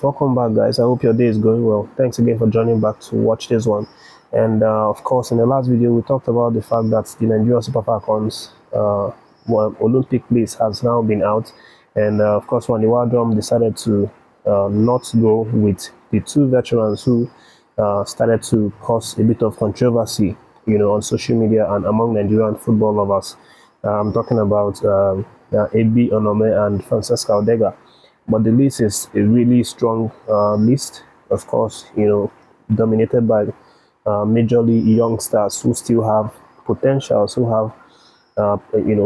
Welcome back, guys. I hope your day is going well. Thanks again for joining back to watch this one. And of course, in the last video, we talked about the fact that the Nigerian Super Falcons Olympic list has now been out. And of course, when the Waldrum decided to not go with the two veterans who started to cause a bit of controversy, on social media and among Nigerian football lovers. I'm talking about AB Onome and Francesca Odega. But the list is a really strong list, of course, dominated by majorly young stars who still have potentials, who have,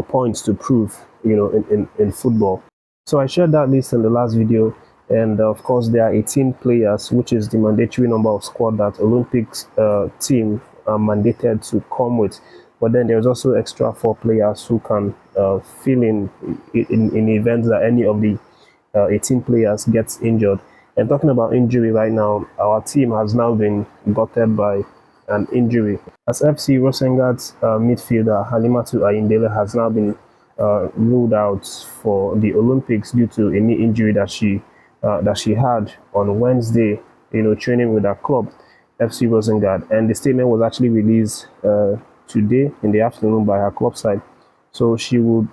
points to prove, in football. So I shared that list in the last video. And of course, there are 18 players, which is the mandatory number of squad that Olympics team are mandated to come with. But then there's also extra 4 players who can fill in events that any of the 18 players gets injured. And talking about injury right now, our team has now been gutted by an injury. As FC Rosengard's midfielder Halimatu Ayindele has now been ruled out for the Olympics due to a knee injury that she had on Wednesday, training with her club, FC Rosengard. And the statement was actually released today in the afternoon by her club side. So she would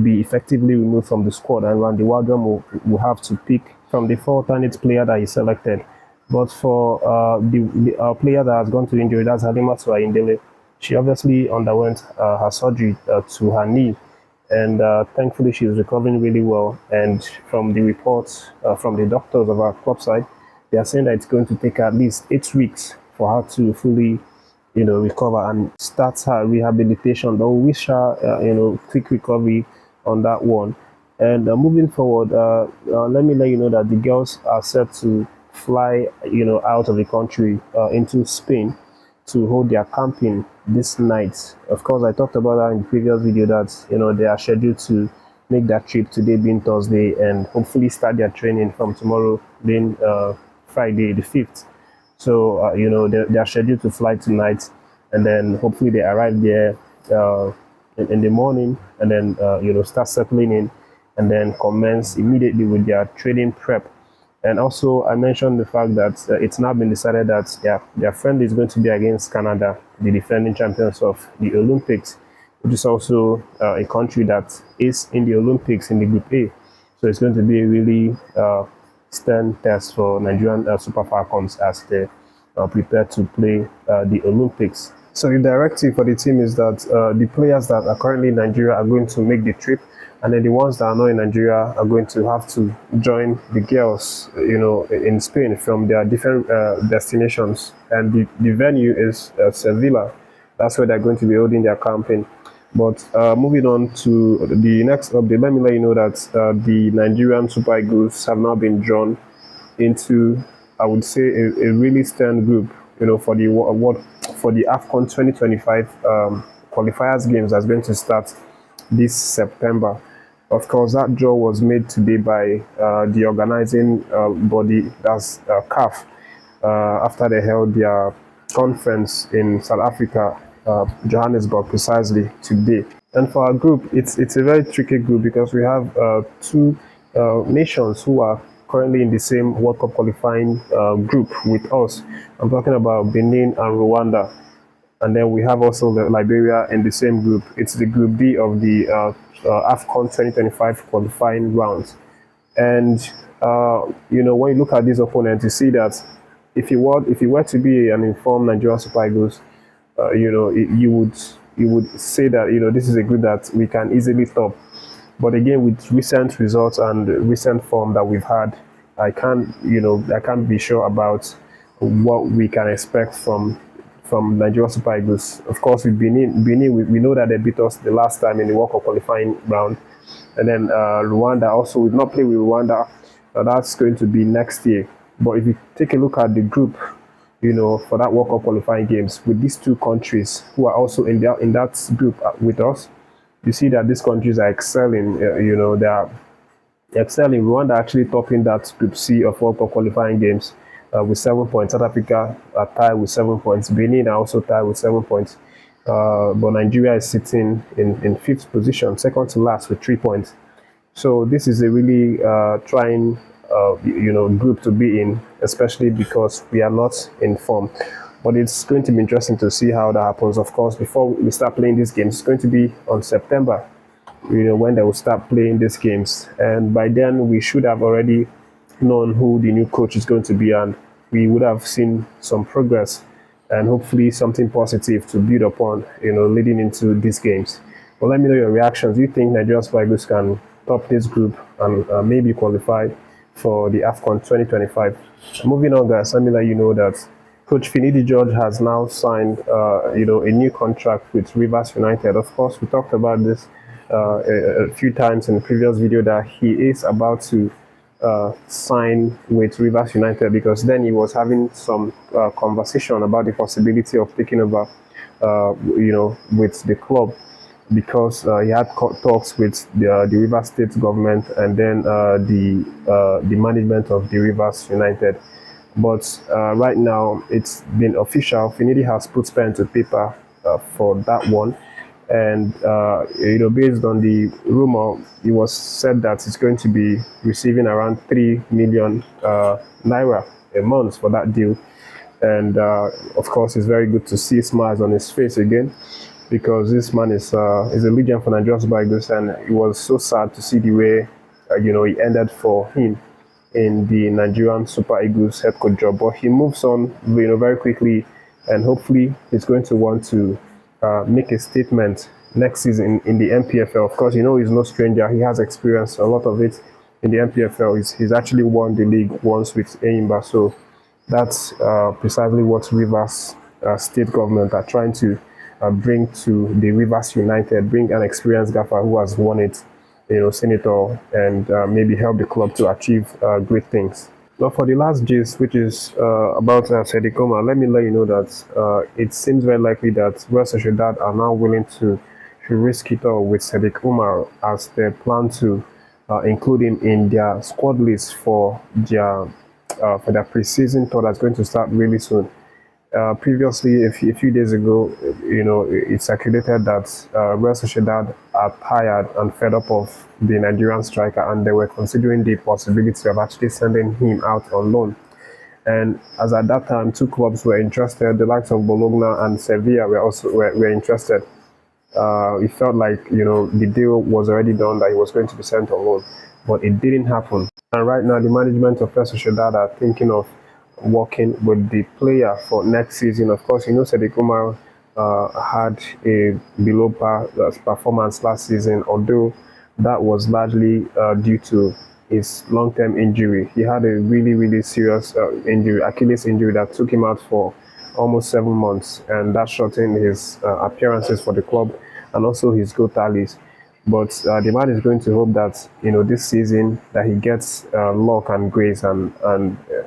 be effectively removed from the squad, and Randy Waldrum will have to pick from the 4 alternate player that he selected. But for the player that has gone to injury, that's Halimatu Ayindele, she obviously underwent her surgery to her knee, and thankfully she is recovering really well. And from the reports from the doctors of our club side, they are saying that it's going to take at least 8 weeks for her to fully recover and start her rehabilitation. But we wish her, quick recovery on that one. And moving forward, let me let you know that the girls are set to fly, out of the country into Spain to hold their camping this night. Of course, I talked about that in the previous video that, they are scheduled to make that trip, today being Thursday, and hopefully start their training from tomorrow being Friday the 5th. So, they are scheduled to fly tonight, and then hopefully they arrive there in the morning, and then, start settling in, and then commence immediately with their training prep. And also, I mentioned the fact that it's now been decided that their friendly is going to be against Canada, the defending champions of the Olympics, which is also a country that is in the Olympics in the Group A. So it's going to be a really stern test for Nigerian Super Falcons as they prepare to play the Olympics. So the directive for the team is that the players that are currently in Nigeria are going to make the trip, and then the ones that are not in Nigeria are going to have to join the girls, in Spain from their different destinations. And the venue is Sevilla. That's where they're going to be holding their campaign. But moving on to the next update, let me let you know that the Nigerian Super Eagles have now been drawn into, I would say, a really stern group, for the Afcon 2025 qualifiers games that's going to start this September. Of course, that draw was made today by the organizing body, that's CAF, after they held their conference in South Africa, Johannesburg, precisely today. And for our group, it's a very tricky group because we have 2 nations who are currently in the same World Cup qualifying group with us. I'm talking about Benin and Rwanda. And then we have also Liberia in the same group. It's the Group B of the AFCON 2025 qualifying rounds. And, when you look at these opponents, you see that if you were to be an informed Nigerian Super Eagles, you would say that, this is a group that we can easily top. But again, with recent results and recent form that we've had, I can't be sure about what we can expect from Nigeria Super Eagles. Of course, with Benin, we know that they beat us the last time in the World Cup qualifying round. And then Rwanda also, we've not played with Rwanda. That's going to be next year. But if you take a look at the group, for that World Cup qualifying games with these 2 countries who are also in that group with us, you see that these countries are excelling. They are excelling. Rwanda actually topping that Group C of World Cup qualifying games with 7 points. South Africa are tied with 7 points. Benin are also tied with 7 points. But Nigeria is sitting in 5th position, second to last with 3 points. So this is a really trying group to be in, especially because we are not in form. But it's going to be interesting to see how that happens. Of course, before we start playing these games, it's going to be on September, when they will start playing these games, and by then we should have already known who the new coach is going to be, and we would have seen some progress and hopefully something positive to build upon, leading into these games. But let me know your reactions. Do you think Nigerian Super Eagles can top this group and maybe qualify for the AFCON 2025? Moving on, guys, let me let you know that Coach Finidi George has now signed, a new contract with Rivers United. Of course, we talked about this a few times in the previous video, that he is about to sign with Rivers United, because then he was having some conversation about the possibility of taking over, with the club, because he had talks with the Rivers State government and then the management of the Rivers United. But right now it's been official. Finidi has put pen to paper for that one, and based on the rumor, it was said that it's going to be receiving around 3 million naira a month for that deal. And of course, it's very good to see smiles on his face again, because this man is a legend for Nigerian Super Eagles, and it was so sad to see the way it ended for him in the Nigerian Super Eagles head coach job. But he moves on, very quickly, and hopefully he's going to want to make a statement next season in the MPFL. Of course, he's no stranger. He has experienced a lot of it in the MPFL. He's actually won the league once with Enyimba, so that's precisely what Rivers State government are trying to bring to the Rivers United, bring an experienced gaffer who has won it, senator, and maybe help the club to achieve great things. Now, for the last gist, which is about Sadiq Umar, let me let you know that it seems very likely that Real Sociedad are now willing to risk it all with Sadiq Umar, as they plan to include him in their squad list for their preseason tour that's going to start really soon. Previously, a few days ago, it circulated that Real Sociedad are tired and fed up of the Nigerian striker, and they were considering the possibility of actually sending him out on loan. And as at that time, two clubs were interested. The likes of Bologna and Sevilla were interested. It felt like the deal was already done, that he was going to be sent on loan, but it didn't happen. And right now, the management of Real Sociedad are thinking of working with the player for next season. Of course, Sadiq Umar had a below par performance last season, although that was largely due to his long-term injury. He had a really, really serious injury, Achilles injury, that took him out for almost 7 months, and that shortened his appearances for the club and also his goal tallies. But the man is going to hope that this season that he gets luck and grace and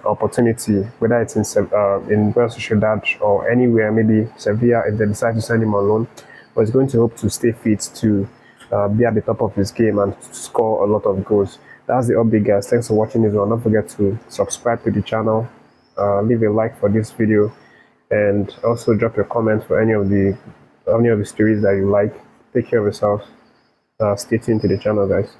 opportunity, whether it's in Real Sociedad or anywhere, maybe Sevilla, if they decide to send him on loan. But he's going to hope to stay fit, to be at the top of his game and score a lot of goals. That's the update, guys. Thanks for watching this one. Don't forget to subscribe to the channel, leave a like for this video, and also drop your comment for any of the stories that you like. Take care of yourself. Stay tuned to the channel, guys.